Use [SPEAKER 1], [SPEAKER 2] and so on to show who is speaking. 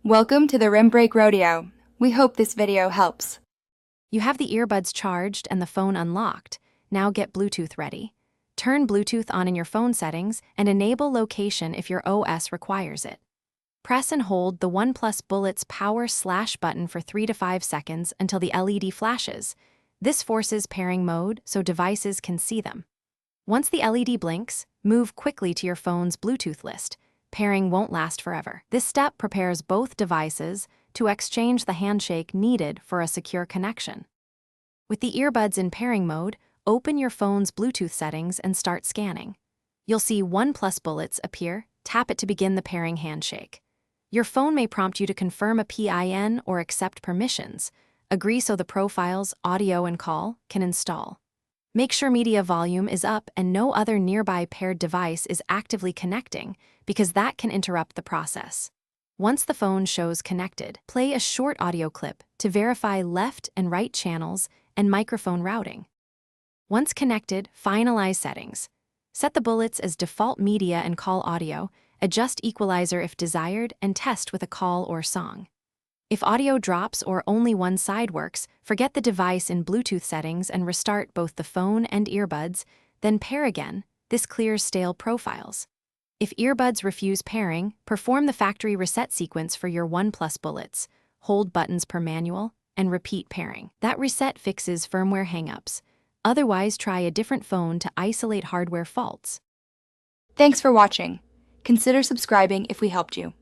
[SPEAKER 1] Welcome to the Rim Break Rodeo. We hope this video helps.
[SPEAKER 2] You have the earbuds charged and the phone unlocked. Now get Bluetooth ready. Turn Bluetooth on in your phone settings and enable location if your OS requires it. Press and hold the OnePlus Bullets power slash button for 3 to 5 seconds until the LED flashes. This forces pairing mode so devices can see them. Once the LED blinks, move quickly to your phone's Bluetooth list. Pairing won't last forever. This step prepares both devices to exchange the handshake needed for a secure connection. With the earbuds in pairing mode, open your phone's Bluetooth settings and start scanning. You'll see OnePlus Bullets appear. Tap it to begin the pairing handshake. Your phone may prompt you to confirm a PIN or accept permissions. Agree so the profiles, audio, and call can install. Make sure media volume is up and no other nearby paired device is actively connecting, because that can interrupt the process. Once the phone shows connected, play a short audio clip to verify left and right channels and microphone routing. Once connected, finalize settings. Set the Bullets as default media and call audio, adjust equalizer if desired, and test with a call or song. If audio drops or only one side works, forget the device in Bluetooth settings and restart both the phone and earbuds, then pair again. This clears stale profiles. If earbuds refuse pairing, perform the factory reset sequence for your OnePlus Bullets. Hold buttons per manual and repeat pairing. That reset fixes firmware hangups. Otherwise, try a different phone to isolate hardware faults.
[SPEAKER 1] Thanks for watching. Consider subscribing if we helped you.